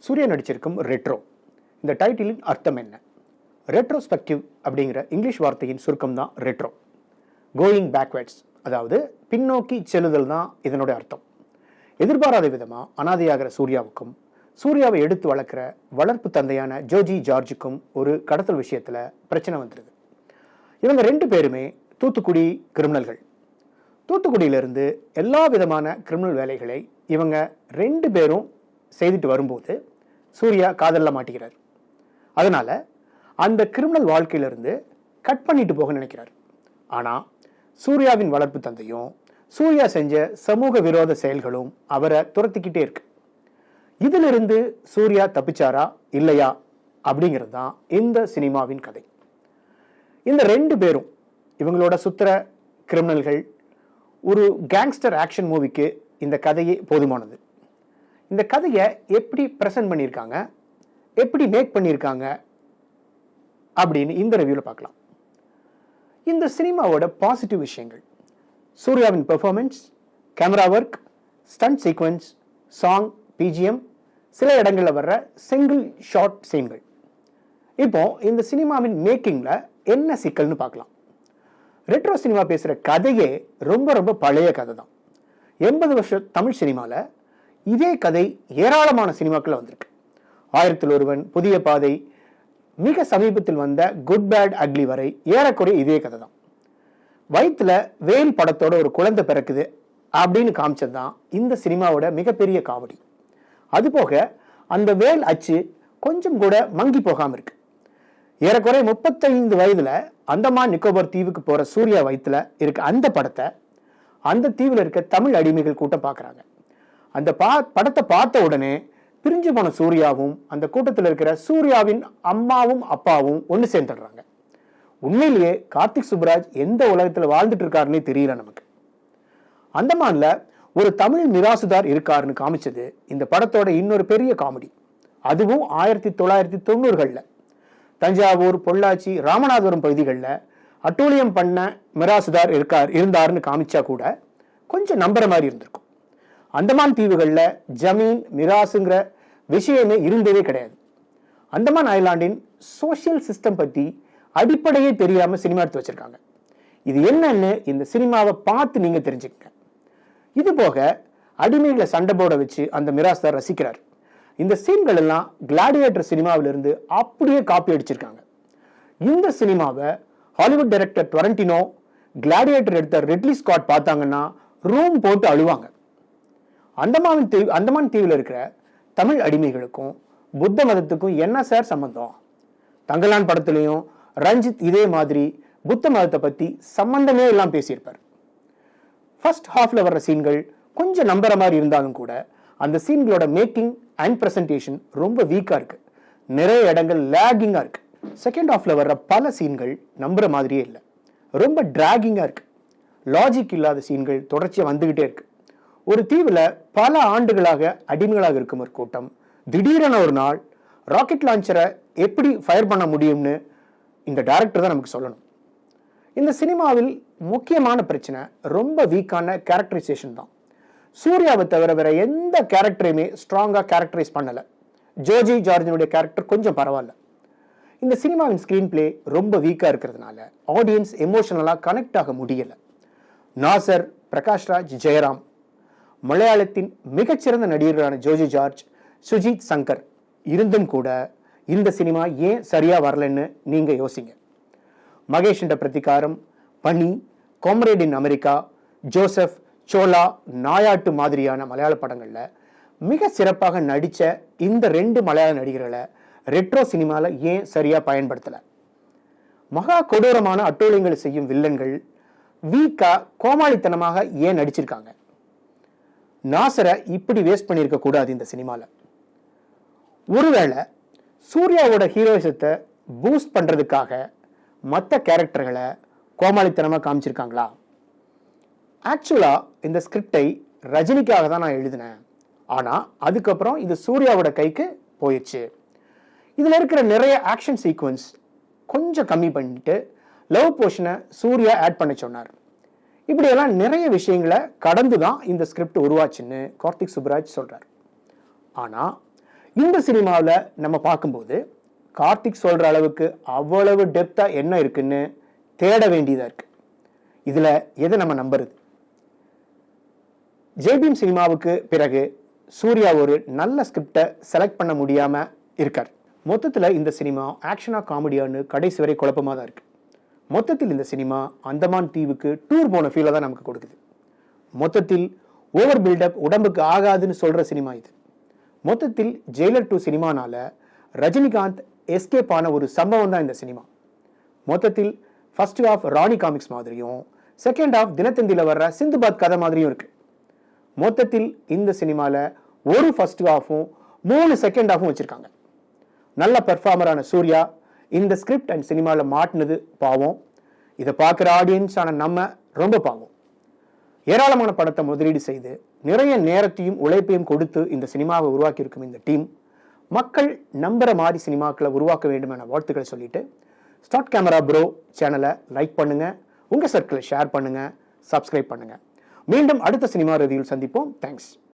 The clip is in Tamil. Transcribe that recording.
சூர்யா நடிச்சிருக்கும் ரெட்ரோ. இந்த டைட்டிலின் அர்த்தம் என்ன? ரெட்ரோஸ்பெக்டிவ் அப்படிங்கிற இங்கிலீஷ் வார்த்தையின் சுருக்கம் தான் ரெட்ரோ. கோயிங் பேக்வேர்ட்ஸ், அதாவது பின்னோக்கி செல்லுதல் தான் இதனுடைய அர்த்தம். எதிர்பாராத விதமாக அனாதையாகிற சூர்யாவுக்கும் சூர்யாவை எடுத்து வளர்க்குற வளர்ப்பு தந்தையான ஜோஜி ஜார்ஜுக்கும் ஒரு கடத்தல் விஷயத்தில் பிரச்சனை வந்துடுது. இவங்க 2 பேருமே தூத்துக்குடி கிரிமினல்கள். தூத்துக்குடியிலிருந்து எல்லா விதமான கிரிமினல் வேலைகளை இவங்க 2 பேரும் செய்துட்டு வரும்போது சூர்யா காதலில் மாட்டிக்கிறார். அதனால அந்த கிரிமினல் வாழ்க்கையிலிருந்து கட் பண்ணிட்டு போக நினைக்கிறார். ஆனால் சூர்யாவின் வளர்ப்பு தந்தையும் சூர்யா செஞ்ச சமூக விரோத செயல்களும் அவரை துரத்திக்கிட்டே இருக்கு. இதிலிருந்து சூர்யா தப்பிச்சாரா இல்லையா அப்படிங்கிறது தான் இந்த சினிமாவின் கதை. இந்த 2 பேரும் இவங்களோட சுத்திர கிரிமினல்கள். ஒரு கேங்ஸ்டர் ஆக்ஷன் மூவிக்கு இந்த கதையே போதுமானது. இந்த கதையை எப்படி ப்ரெசென்ட் பண்ணியிருக்காங்க, எப்படி மேக் பண்ணியிருக்காங்க அப்படின்னு இந்த ரிவ்யூவில் பார்க்கலாம். இந்த சினிமாவோட பாசிட்டிவ் விஷயங்கள்: சூர்யாவின் performance, camera work, stunt sequence, song, BGM, சில இடங்களில் வர்ற சிங்கிள் ஷார்ட் சீன்கள். இப்போ இந்த சினிமாவின் மேக்கிங்கில் என்ன சிக்கல்னு பார்க்கலாம். ரெட்ரோ சினிமா பேசுகிற கதையே ரொம்ப ரொம்ப பழைய கதை தான். 80 வருஷம் தமிழ் சினிமாவில் இதே கதை ஏராளமான சினிமாக்களில் வந்திருக்கு. 1000ல் ஒருவன், புதிய பாதை, மிக சமீபத்தில் வந்த குட் பேட் அக்லி வரை ஏறக்குறைய இதே கதை தான். வயிற்றுல வேல் படத்தோட ஒரு குழந்தை பிறக்குது அப்படின்னு காமிச்சது தான் இந்த சினிமாவோட மிகப்பெரிய காமெடி. அதுபோக அந்த வேல் அச்சு கொஞ்சம் கூட மங்கி போகாமல் இருக்கு. ஏறக்குறைய 35 வயதுல அந்தமான் நிக்கோபார் தீவுக்கு போற சூர்யா வயிற்றுல இருக்க அந்த படத்தை அந்த தீவில் இருக்க தமிழ் அடிமைகள் கூட்டம் பார்க்குறாங்க. அந்த படத்தை பார்த்த உடனே பிரிஞ்சு போன சூர்யாவும் அந்த கூட்டத்தில் இருக்கிற சூர்யாவின் அம்மாவும் அப்பாவும் ஒன்று சேர்ந்துடுறாங்க. உண்மையிலேயே கார்த்திக் சுப்ராஜ் எந்த உலகத்தில் வாழ்ந்துட்டு இருக்காருன்னே தெரியல நமக்கு. அந்தமான்ல ஒரு தமிழ் மிராசுதார் இருக்காருன்னு காமிச்சது இந்த படத்தோட இன்னொரு பெரிய காமெடி. அதுவும் 1990களில் தஞ்சாவூர், பொள்ளாச்சி, ராமநாதபுரம் பகுதிகளில் அட்டூழியம் பண்ண மிராசுதார் இருந்தாருன்னு காமிச்சா கூட கொஞ்சம் நம்புற மாதிரி இருந்திருக்கும். அந்தமான் தீவுகளில் ஜமீன் மிராசுங்கிற விஷயமே இருந்ததே கிடையாது. அந்தமான் ஐலாண்டின் சோசியல் சிஸ்டம் பற்றி அடிப்படையே தெரியாமல் சினிமா எடுத்து வச்சிருக்காங்க. இது என்னன்னு இந்த சினிமாவை பார்த்து நீங்க தெரிஞ்சுக்கங்க. இது போக அடிமைகளை சண்டை போட வச்சு அந்த மிராஸ்தார் ரசிக்கிறார். இந்த சீன்கள் எல்லாம் கிளாடியேட்டர் சினிமாவிலிருந்து அப்படியே காப்பி அடிச்சிருக்காங்க. இந்த சினிமாவை ஹாலிவுட் டைரக்டர் டொரண்டினோ, கிளாடியேட்டர் எடுத்த ரிட்லி ஸ்காட் பார்த்தாங்கன்னா ரூம் போட்டு அழுவாங்க. அந்தமான் தீவில் இருக்கிற தமிழ் அடிமைகளுக்கும் புத்த மதத்துக்கும் என்ன சார் சம்பந்தம்? தங்கலான் படத்துலையும் ரஞ்சித் இதே மாதிரி புத்த மதத்தை பற்றி சம்பந்தமே எல்லாம் பேசியிருப்பார். ஃபர்ஸ்ட் ஹாஃப்ல வர்ற சீன்கள் கொஞ்சம் நம்புற மாதிரி இருந்தாலும் கூட அந்த சீன்களோட மேக்கிங் அண்ட் பிரசன்டேஷன் ரொம்ப வீக்கா இருக்கு. நிறைய இடங்கள் லேகிங்கா இருக்கு. செகண்ட் ஹாஃப்ல வர்ற பல சீன்கள் நம்புற மாதிரியே இல்லை, ரொம்ப டிராகிங்கா இருக்கு. லாஜிக் இல்லாத சீன்கள் தொடர்ச்சியா வந்துகிட்டே இருக்கு. ஒரு தீவுல பல ஆண்டுகளாக அடிமைகளாக இருக்கும் ஒரு கூட்டம் திடீரென ஒரு நாள் ராக்கெட் லான்ச்சரை எப்படி ஃபயர் பண்ண முடியும்னு இந்த டைரக்டர் தான் நமக்கு சொல்லணும். இந்த சினிமாவில் முக்கியமான பிரச்சனை ரொம்ப வீக்கான கேரக்டரைசேஷன் தான். சூர்யாவை தவிர வேற எந்த கேரக்டரையுமே ஸ்ட்ராங்கா கேரக்டரைஸ் பண்ணல. ஜோஜி ஜார்ஜினுடைய கேரக்டர் கொஞ்சம் பரவாயில்ல. இந்த சினிமாவின் ஸ்கிரீன் பிளே ரொம்ப வீக்கா இருக்கிறதுனால ஆடியன்ஸ் எமோஷனலா கனெக்ட் ஆக முடியல. நாசர், பிரகாஷ்ராஜ், ஜெயராம், மலையாளத்தின் மிகச்சிறந்த நடிகர்களான ஜோஜி ஜார்ஜ், சுஜித் சங்கர் இருந்தும் கூட இந்த சினிமா ஏன் சரியா வரலன்னு நீங்க யோசிங்க. மகேஷ் என்ற பிரதிகாரம், பனி, காம்ரேட் இன் அமெரிக்கா, ஜோசப், சோலா, நாயாட்டு மாதிரியான மலையாள படங்கள்ல மிக சிறப்பாக நடிச்ச இந்த 2 மலையாள நடிகர்களை ரெட்ரோ சினிமால ஏன் சரியா பயன்படுத்தல? மகா கொடூரமான அட்டூழியங்களை செய்யும் வில்லன்கள் வீக்கா கோமாளித்தனமாக ஏன் நடிச்சிருக்காங்க? நாசரை இப்படி வேஸ்ட் பண்ணியிருக்க கூடாது இந்த சினிமால. ஒருவேளை சூர்யாவோட ஹீரோயிசத்தை பூஸ்ட் பண்றதுக்காக மற்ற கேரக்டர்களை கோமாளித்தனமா காமிச்சிருக்காங்களா? ஆக்சுவலா இந்த ஸ்கிரிப்டை ரஜினிக்காக தான் நான் எழுதினேன், ஆனா அதுக்கப்புறம் இது சூர்யாவோட கைக்கு போயிடுச்சு. இதுல இருக்கிற நிறைய ஆக்ஷன் சீக்வன்ஸ் கொஞ்சம் கம்மி பண்ணிட்டு லவ் போர்ஷனை சூர்யா ஆட் பண்ண சொன்னார். இப்படியெல்லாம் நிறைய விஷயங்களை கடந்து தான் இந்த ஸ்கிரிப்ட் உருவாச்சுன்னு கார்த்திக் சுப்ராஜ் சொல்றார். ஆனா இந்த சினிமாவில் நம்ம பார்க்கும்போது கார்த்திக் சொல்ற அளவுக்கு அவ்வளவு டெப்தா என்ன இருக்குன்னு தேட வேண்டியதா இருக்கு. இதுல எதை நம்ம நம்புறது? ஜெய்பீம் சினிமாவுக்கு பிறகு சூர்யா ஒரு நல்ல ஸ்கிரிப்டை செலக்ட் பண்ண முடியாம இருக்கார். மொத்தத்துல இந்த சினிமா ஆக்ஷனா காமெடியான்னு கடைசி வரை குழப்பமா தான் இருக்கு. மொத்தத்தில் இந்த சினிமா அந்தமான் தீவுக்கு டூர் போன ஃபீலை தான் நமக்கு கொடுக்குது. மொத்தத்தில் ஓவர் பில்டப் உடம்புக்கு ஆகாதுன்னு சொல்ற சினிமா இது. மொத்தத்தில் ஜெயிலர் 2 சினிமானால ரஜினிகாந்த் எஸ்கேப் ஆன ஒரு சம்பவம் தான் இந்த சினிமா. மொத்தத்தில் ஃபர்ஸ்ட் ஹாஃப் ராணி காமிக்ஸ் மாதிரியும் செகண்ட் ஹாஃப் தினத்தந்தியில் வர்ற சிந்துபாத் கதை மாதிரியும் இருக்கு. மொத்தத்தில் இந்த சினிமாவில் ஒரு ஃபர்ஸ்ட் ஹாஃபும் 3 செகண்ட் ஹாஃபும் வச்சிருக்காங்க. நல்ல பெர்ஃபார்மரான சூர்யா இந்த ஸ்கிரிப்ட் அண்ட் சினிமாவில் மாட்டினது பாவம். இதை பார்க்குற ஆடியன்ஸ் ஆன நம்ம ரொம்ப பாவம். ஏராளமான படத்தை முதலீடு செய்து நிறைய நேரத்தையும் உழைப்பையும் கொடுத்து இந்த சினிமாவை உருவாக்கி இருக்கும் இந்த டீம் மக்கள் நம்புற மாதிரி சினிமாக்களை உருவாக்க வேண்டும் என வாழ்த்துக்களை சொல்லிட்டு ஸ்டார்ட் கேமரா ப்ரோ சேனலை லைக் பண்ணுங்க, உங்க சர்க்கிளை ஷேர் பண்ணுங்க, சப்ஸ்கிரைப் பண்ணுங்க. மீண்டும் அடுத்த சினிமா ரிவ்யூவில் சந்திப்போம். தேங்க்ஸ்.